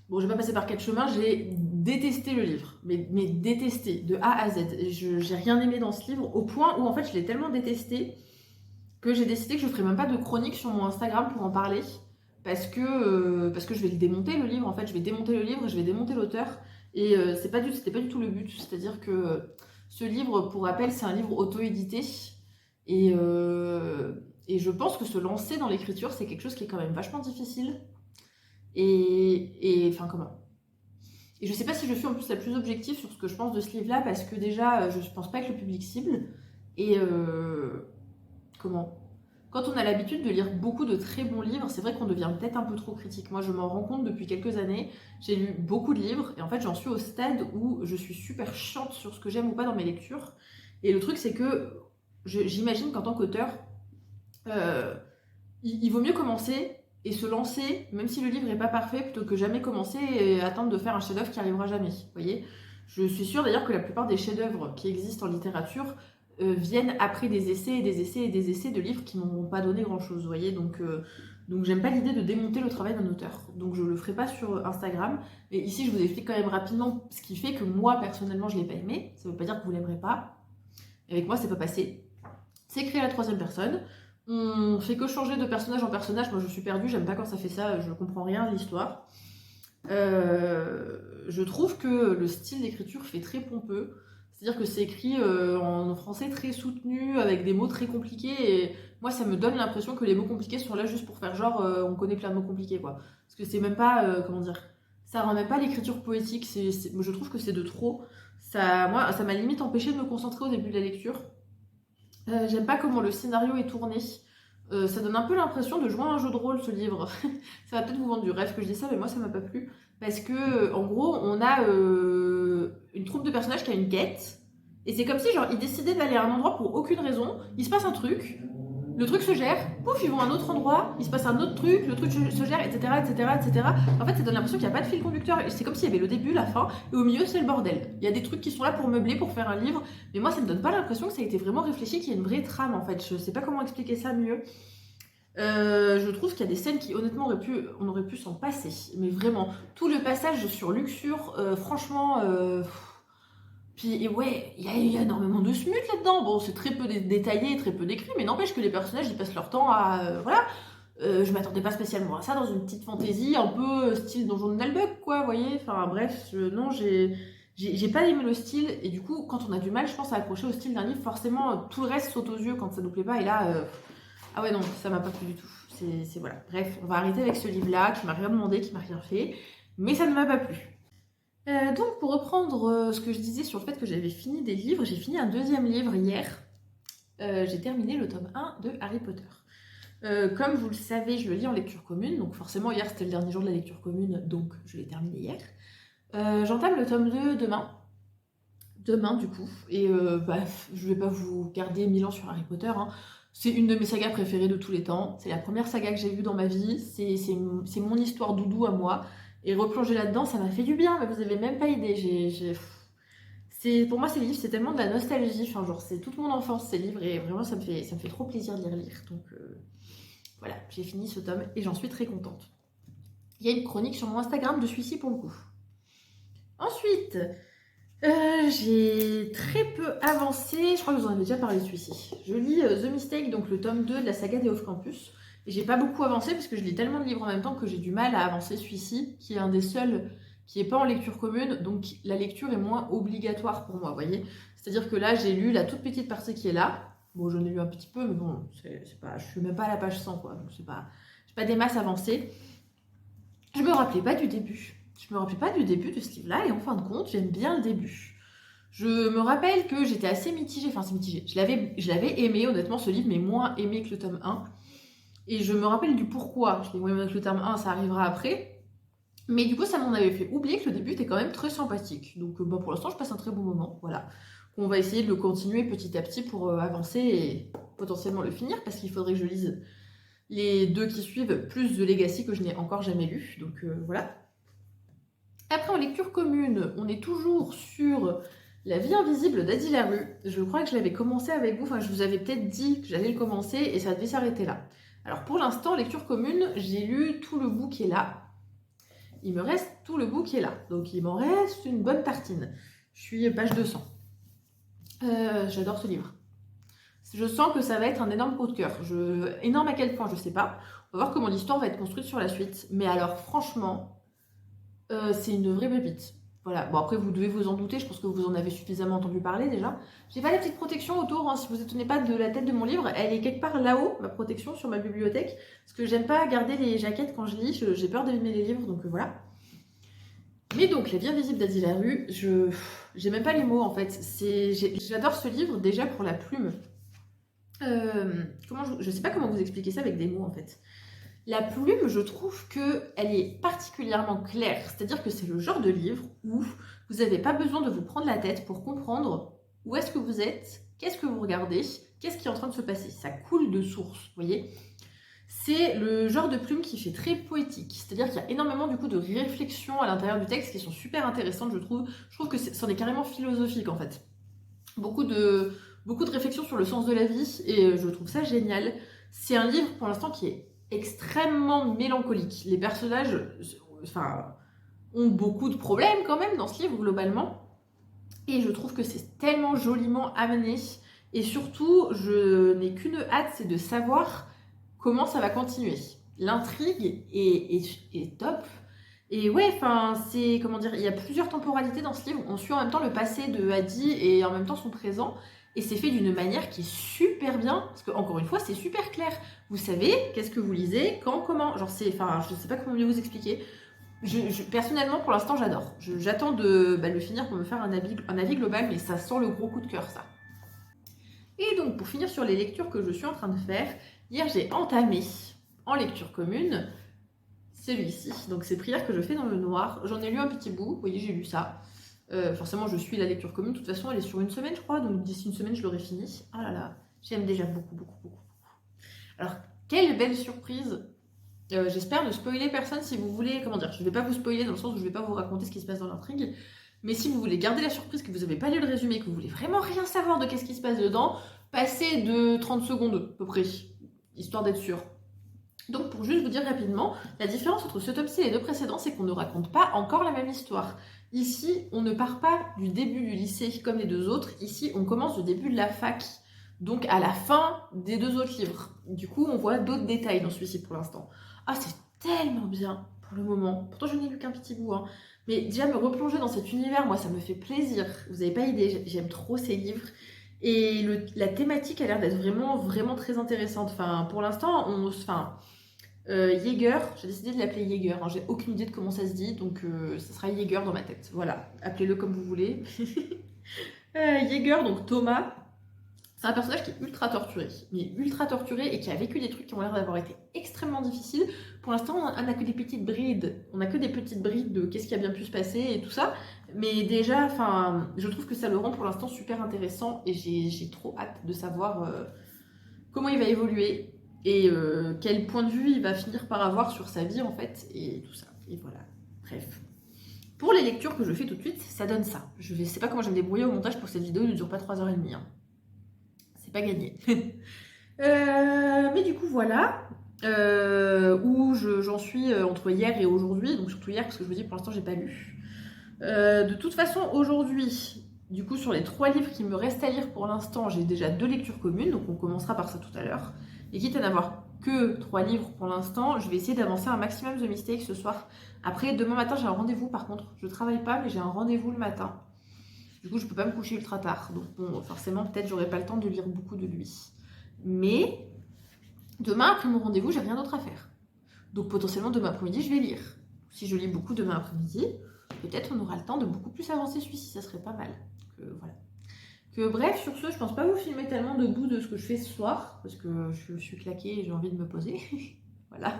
Bon, je vais pas passer par 4 chemins, j'ai détesté le livre, mais détesté, de A à Z. J'ai rien aimé dans ce livre, au point où en fait je l'ai tellement détesté que j'ai décidé que je ferais même pas de chronique sur mon Instagram pour en parler, parce que je vais le démonter le livre, en fait, je vais démonter le livre, je vais démonter l'auteur, et c'était pas du tout le but, c'est-à-dire que ce livre, pour rappel, c'est un livre auto-édité, et je pense que se lancer dans l'écriture, c'est quelque chose qui est quand même vachement difficile. Enfin, comment? Et je sais pas si je suis en plus la plus objective sur ce que je pense de ce livre-là, parce que déjà, je pense pas être le public cible. Et comment? Quand on a l'habitude de lire beaucoup de très bons livres, c'est vrai qu'on devient peut-être un peu trop critique. Moi, je m'en rends compte depuis quelques années. J'ai lu beaucoup de livres, et en fait, j'en suis au stade où je suis super chiante sur ce que j'aime ou pas dans mes lectures. Et le truc, c'est que j'imagine qu'en tant qu'auteur, il vaut mieux commencer et se lancer, même si le livre n'est pas parfait, plutôt que jamais commencer et attendre de faire un chef-d'œuvre qui arrivera jamais. Vous voyez, je suis sûre d'ailleurs que la plupart des chefs-d'œuvre qui existent en littérature viennent après des essais et des essais et des essais de livres qui m'ont pas donné grand-chose. Vous voyez, donc j'aime pas l'idée de démonter le travail d'un auteur. Donc je le ferai pas sur Instagram. Et ici, je vous explique quand même rapidement ce qui fait que moi, personnellement, je l'ai pas aimé. Ça veut pas dire que vous l'aimerez pas. Avec moi, c'est pas passé. C'est écrit à la 3e personne. On fait que changer de personnage en personnage. Moi, je suis perdue, j'aime pas quand ça fait ça, je comprends rien à l'histoire. Je trouve que le style d'écriture fait très pompeux. C'est-à-dire que c'est écrit en français très soutenu, avec des mots très compliqués. Et moi, ça me donne l'impression que les mots compliqués sont là juste pour faire genre, on connaît plein de mots compliqués, quoi. Parce que c'est même pas, comment dire, ça rend même pas l'écriture poétique. Je trouve que c'est de trop. Moi, ça m'a limite empêché de me concentrer au début de la lecture. J'aime pas comment le scénario est tourné. Ça donne un peu l'impression de jouer à un jeu de rôle, ce livre. Ça va peut-être vous vendre du rêve que je dis ça, mais moi ça m'a pas plu. Parce que, en gros, on a une troupe de personnages qui a une quête. Et c'est comme si, genre, ils décidaient d'aller à un endroit pour aucune raison. Il se passe un truc. Le truc se gère, pouf, ils vont à un autre endroit, il se passe un autre truc, le truc se gère, etc., etc., etc. En fait, ça donne l'impression qu'il n'y a pas de fil conducteur. C'est comme s'il y avait le début, la fin, et au milieu, c'est le bordel. Il y a des trucs qui sont là pour meubler, pour faire un livre, mais moi, ça me donne pas l'impression que ça a été vraiment réfléchi, qu'il y a une vraie trame, en fait. Je sais pas comment expliquer ça mieux. Je trouve qu'il y a des scènes qui, honnêtement, on aurait pu s'en passer. Mais vraiment, tout le passage sur Luxure, franchement... Puis, et ouais, il y a énormément de smut là-dedans. Bon, c'est très peu détaillé, très peu décrit, mais n'empêche que les personnages, ils passent leur temps à... voilà. Je m'attendais pas spécialement à ça dans une petite fantaisie, un peu style Donjon de Nalbuck, quoi, vous voyez. Enfin, bref, non, j'ai pas aimé le style, et du coup, quand on a du mal, je pense, à accrocher au style d'un livre, forcément, tout le reste saute aux yeux quand ça nous plaît pas, et là... ah ouais, non, ça m'a pas plu du tout. C'est voilà. Bref, on va arrêter avec ce livre-là, qui m'a rien demandé, qui m'a rien fait, mais ça ne m'a pas plu. Donc, pour reprendre ce que je disais sur le fait que j'avais fini des livres, j'ai fini un deuxième livre hier. J'ai terminé le tome 1 de Harry Potter. Comme vous le savez, je le lis en lecture commune, donc forcément hier c'était le dernier jour de la lecture commune, donc je l'ai terminé hier. J'entame le tome 2 demain. Demain du coup, et je vais pas vous garder 1000 ans sur Harry Potter, hein. C'est une de mes sagas préférées de tous les temps, c'est la première saga que j'ai vue dans ma vie, c'est mon histoire doudou à moi, et replonger là-dedans ça m'a fait du bien, mais vous avez même pas idée, pour moi ces livres c'est tellement de la nostalgie, enfin genre c'est toute mon enfance ces livres, et vraiment ça me fait trop plaisir de les relire, donc voilà, j'ai fini ce tome et j'en suis très contente. Il y a une chronique sur mon Instagram de celui-ci pour le coup. Ensuite, j'ai très peu avancé, je crois que vous en avez déjà parlé de celui-ci. Je lis The Mistake, donc le tome 2 de la saga des Off-Campus, et j'ai pas beaucoup avancé parce que je lis tellement de livres en même temps que j'ai du mal à avancer celui-ci, qui est un des seuls qui est pas en lecture commune, donc la lecture est moins obligatoire pour moi, vous voyez. C'est-à-dire que là, j'ai lu la toute petite partie qui est là. Bon, j'en ai lu un petit peu, mais bon, c'est pas, je suis même pas à la page 100, quoi, donc j'ai pas des masses avancées. Je me rappelais pas du début. Je me rappelais pas du début de ce livre-là, et en fin de compte, j'aime bien le début. Je me rappelle que j'étais assez mitigée, enfin c'est mitigé. Je l'avais aimé, honnêtement, ce livre, mais moins aimé que le tome 1. Et je me rappelle du pourquoi. Je l'ai moins aimé que le tome 1, ça arrivera après. Mais du coup, ça m'en avait fait oublier que le début était quand même très sympathique. Donc pour l'instant, je passe un très bon moment, voilà. On va essayer de le continuer petit à petit pour avancer et potentiellement le finir, parce qu'il faudrait que je lise les 2 qui suivent, plus The Legacy que je n'ai encore jamais lu, donc voilà. Après, en lecture commune, on est toujours sur La vie invisible d'Adi Larue. Je crois que je l'avais commencé avec vous, enfin je vous avais peut-être dit que j'allais le commencer et ça devait s'arrêter là. Alors pour l'instant, lecture commune, j'ai lu tout le bout qui est là. Il me reste tout le bout qui est là, donc il m'en reste une bonne tartine. Je suis page 200. J'adore ce livre. Je sens que ça va être un énorme coup de cœur. Énorme à quel point, je sais pas. On va voir comment l'histoire va être construite sur la suite. Mais alors, franchement, c'est une vraie pépite. Voilà. Bon, après, vous devez vous en douter. Je pense que vous en avez suffisamment entendu parler déjà. J'ai pas la petite protection autour. Hein, si vous étonnez pas de la tête de mon livre, elle est quelque part là-haut, ma protection sur ma bibliothèque. Parce que j'aime pas garder les jaquettes quand je lis. J'ai peur d'abîmer les livres, donc voilà. Mais donc, La vie invisible d'Adi Larue, j'ai même pas les mots en fait. J'adore ce livre déjà pour la plume. Je sais pas comment vous expliquer ça avec des mots en fait. La plume, je trouve qu'elle est particulièrement claire. C'est-à-dire que c'est le genre de livre où vous n'avez pas besoin de vous prendre la tête pour comprendre où est-ce que vous êtes, qu'est-ce que vous regardez, qu'est-ce qui est en train de se passer. Ça coule de source, vous voyez. C'est le genre de plume qui fait très poétique. C'est-à-dire qu'il y a énormément du coup de réflexions à l'intérieur du texte qui sont super intéressantes, je trouve. Je trouve que c'en est carrément philosophique en fait. Beaucoup de réflexions sur le sens de la vie et je trouve ça génial. C'est un livre pour l'instant qui est extrêmement mélancolique. Les personnages ont beaucoup de problèmes quand même dans ce livre globalement. Et je trouve que c'est tellement joliment amené. Et surtout, je n'ai qu'une hâte, c'est de savoir comment ça va continuer. L'intrigue est top. Et ouais, enfin, c'est, comment dire, il y a plusieurs temporalités dans ce livre. On suit en même temps le passé de Adi et en même temps son présent. Et c'est fait d'une manière qui est super bien, parce que, encore une fois, c'est super clair. Vous savez qu'est-ce que vous lisez, quand, comment. Genre, je sais pas comment mieux vous expliquer. Personnellement, pour l'instant, j'adore. J'attends de le finir pour me faire un avis global, mais ça sent le gros coup de cœur, ça. Et donc, pour finir sur les lectures que je suis en train de faire, hier, j'ai entamé, en lecture commune, celui-ci. Donc, c'est Prières que je fais dans le noir. J'en ai lu un petit bout, vous voyez, j'ai lu ça. Forcément, je suis la lecture commune. De toute façon, elle est sur une semaine, je crois. Donc, d'ici une semaine, je l'aurai fini. Ah là là, j'aime déjà beaucoup, beaucoup, beaucoup. Alors, quelle belle surprise. J'espère ne spoiler personne si vous voulez, comment dire, je ne vais pas vous spoiler dans le sens où je ne vais pas vous raconter ce qui se passe dans l'intrigue, mais si vous voulez garder la surprise, que vous n'avez pas lu le résumé, que vous voulez vraiment rien savoir de qu'est-ce qui se passe dedans, passez de 30 secondes à peu près, histoire d'être sûr. Donc pour juste vous dire rapidement, la différence entre ce tome-ci et les deux précédents, c'est qu'on ne raconte pas encore la même histoire. Ici, on ne part pas du début du lycée comme les deux autres, ici on commence du début de la fac, donc à la fin des deux autres livres. Du coup, on voit d'autres détails dans celui-ci pour l'instant. Ah, c'est tellement bien pour le moment. Pourtant, je n'ai lu qu'un petit bout, hein. Mais déjà, me replonger dans cet univers, moi, ça me fait plaisir. Vous n'avez pas idée, j'aime trop ces livres. Et la thématique a l'air d'être vraiment, vraiment très intéressante. Enfin, pour l'instant, Jaeger, j'ai décidé de l'appeler Jaeger, hein. J'ai aucune idée de comment ça se dit, donc ça sera Jaeger dans ma tête. Voilà, appelez-le comme vous voulez. Jaeger, donc Thomas, c'est un personnage qui est ultra torturé, mais ultra torturé et qui a vécu des trucs qui ont l'air d'avoir été extrêmement difficiles. Pour l'instant, on n'a que des petites brides. On n'a que des petites brides de qu'est-ce qui a bien pu se passer et tout ça. Mais déjà, enfin, je trouve que ça le rend pour l'instant super intéressant et j'ai trop hâte de savoir comment il va évoluer et quel point de vue il va finir par avoir sur sa vie en fait et tout ça. Et voilà. Bref. Pour les lectures que je fais tout de suite, ça donne ça. Je ne sais pas comment je vais me débrouiller au montage pour que cette vidéo ne dure pas 3h30. Hein. C'est pas gagné. Mais du coup, voilà. Où j'en suis entre hier et aujourd'hui. Donc surtout hier, parce que je vous dis, pour l'instant, j'ai pas lu. De toute façon, aujourd'hui, du coup, sur les 3 livres qui me restent à lire pour l'instant, j'ai déjà 2 lectures communes. Donc on commencera par ça tout à l'heure. Et quitte à n'avoir que 3 livres pour l'instant, je vais essayer d'avancer un maximum The Mistake ce soir. Après, demain matin, j'ai un rendez-vous par contre. Je travaille pas, mais j'ai un rendez-vous le matin. Du coup, je peux pas me coucher ultra tard. Donc bon, forcément, peut-être j'aurai pas le temps de lire beaucoup de lui. Mais demain, après mon rendez-vous, j'ai rien d'autre à faire. Donc potentiellement, demain après-midi, je vais lire. Si je lis beaucoup demain après-midi, peut-être on aura le temps de beaucoup plus avancer celui-ci. Ça serait pas mal. Voilà. Bref, sur ce, je pense pas vous filmer tellement de bouts de ce que je fais ce soir. Parce que je suis claquée et j'ai envie de me poser. Voilà.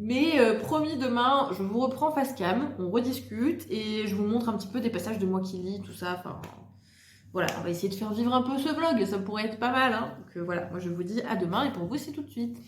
Mais promis, demain, je vous reprends face cam, on rediscute et je vous montre un petit peu des passages de moi qui lis, tout ça. Enfin, voilà, on va essayer de faire vivre un peu ce vlog, ça pourrait être pas mal. Hein. Donc voilà, moi je vous dis à demain et pour vous, c'est tout de suite.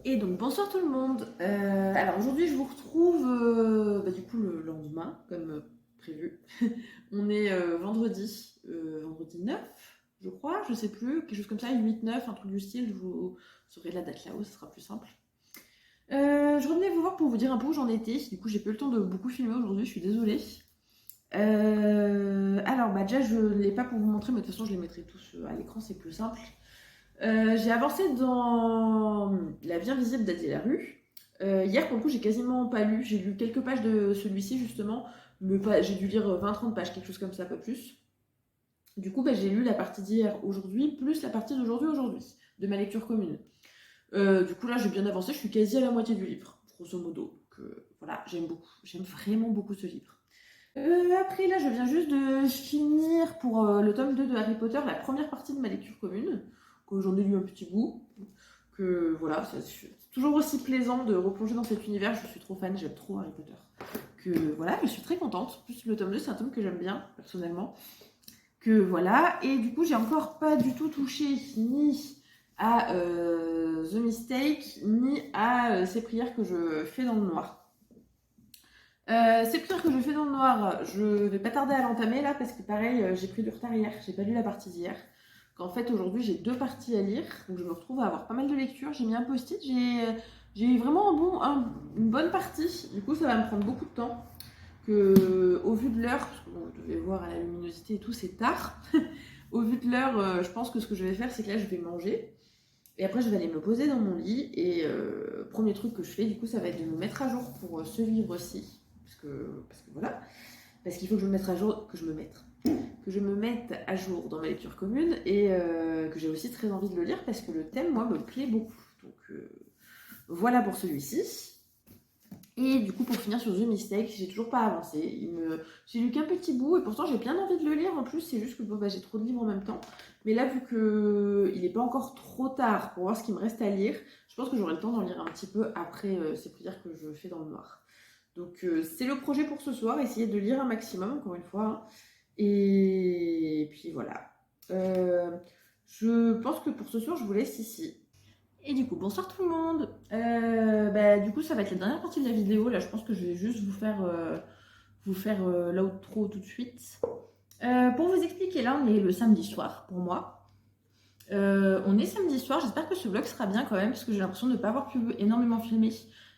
Et donc bonsoir tout le monde. Alors aujourd'hui je vous retrouve du coup le lendemain comme prévu. On est vendredi 9 je crois, je sais plus, quelque chose comme ça, 8-9, un truc du style, je vous saurai la date là-haut, ce sera plus simple. Je revenais vous voir pour vous dire un peu où j'en étais, du coup j'ai pas eu le temps de beaucoup filmer aujourd'hui, je suis désolée. Alors déjà je ne l'ai pas pour vous montrer, mais de toute façon je les mettrai tous à l'écran, c'est plus simple. J'ai avancé dans La vie invisible d'Adi Larue. Hier, pour le coup, j'ai quasiment pas lu. J'ai lu quelques pages de celui-ci, justement. Mais j'ai dû lire 20-30 pages, quelque chose comme ça, pas plus. Du coup, j'ai lu la partie d'hier aujourd'hui, plus la partie d'aujourd'hui de ma lecture commune. Du coup, là, j'ai bien avancé, je suis quasi à la moitié du livre, grosso modo. Voilà, j'aime vraiment beaucoup ce livre. Après, là, je viens juste de finir pour le tome 2 de Harry Potter, la première partie de ma lecture commune, que j'en ai lu un petit bout. Que voilà, c'est toujours aussi plaisant de replonger dans cet univers, je suis trop fan, j'aime trop Harry Potter. Que voilà, je suis très contente. En plus, le tome 2, c'est un tome que j'aime bien, personnellement. Que voilà, et du coup, j'ai encore pas du tout touché ni à The Mistake, ni à ces prières que je fais dans le noir. Ces prières que je fais dans le noir, je vais pas tarder à l'entamer là, parce que pareil, j'ai pris du retard hier, j'ai pas lu la partie d'hier. Qu'en fait, aujourd'hui, j'ai 2 parties à lire, donc je me retrouve à avoir pas mal de lectures. J'ai mis un post-it, j'ai vraiment une bonne partie. Du coup, ça va me prendre beaucoup de temps. Au vu de l'heure, parce que bon, vous devez voir à la luminosité et tout, c'est tard. Au vu de l'heure, je pense que ce que je vais faire, c'est que là, je vais manger. Et après, je vais aller me poser dans mon lit. Et premier truc que je fais, du coup, ça va être de me mettre à jour pour ce livre-ci. Parce que voilà. Parce qu'il faut que je me mette à jour, que je me mette à jour dans ma lecture commune. Et que j'ai aussi très envie de le lire parce que le thème, moi, me plaît beaucoup. Donc voilà pour celui-ci. Et du coup, pour finir sur The Mistake, j'ai toujours pas avancé. J'ai lu qu'un petit bout et pourtant j'ai bien envie de le lire. En plus, c'est juste que j'ai trop de livres en même temps. Mais là, vu qu'il n'est pas encore trop tard pour voir ce qu'il me reste à lire, je pense que j'aurai le temps d'en lire un petit peu après ces prières que je fais dans le noir. Donc, c'est le projet pour ce soir, essayer de lire un maximum, encore une fois. Et puis voilà. Je pense que pour ce soir, je vous laisse ici. Et du coup, bonsoir tout le monde. Du coup, ça va être la dernière partie de la vidéo. Là, je pense que je vais juste vous faire l'outro tout de suite. Pour vous expliquer, là, on est le samedi soir pour moi. On est samedi soir. J'espère que ce vlog sera bien quand même, parce que j'ai l'impression de ne pas avoir pu énormément filmer.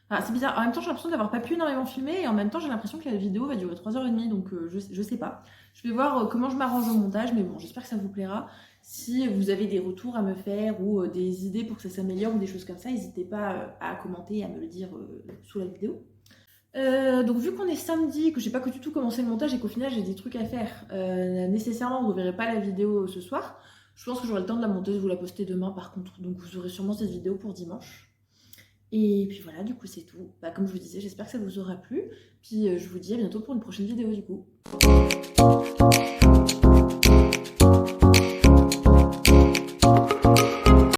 Enfin, c'est bizarre. En même temps, j'ai l'impression d'avoir pas pu énormément filmer, et en même temps, j'ai l'impression que la vidéo va durer 3h30, donc je sais pas. Je vais voir comment je m'arrange au montage, mais bon, j'espère que ça vous plaira. Si vous avez des retours à me faire ou des idées pour que ça s'améliore ou des choses comme ça, n'hésitez pas à commenter et à me le dire sous la vidéo. Donc vu qu'on est samedi, que j'ai pas du tout commencé le montage et qu'au final j'ai des trucs à faire, nécessairement vous ne verrez pas la vidéo ce soir. Je pense que j'aurai le temps de la monter, de vous la poster demain par contre. Donc vous aurez sûrement cette vidéo pour dimanche. Et puis voilà, du coup c'est tout. Comme je vous disais, j'espère que ça vous aura plu. Puis je vous dis à bientôt pour une prochaine vidéo du coup.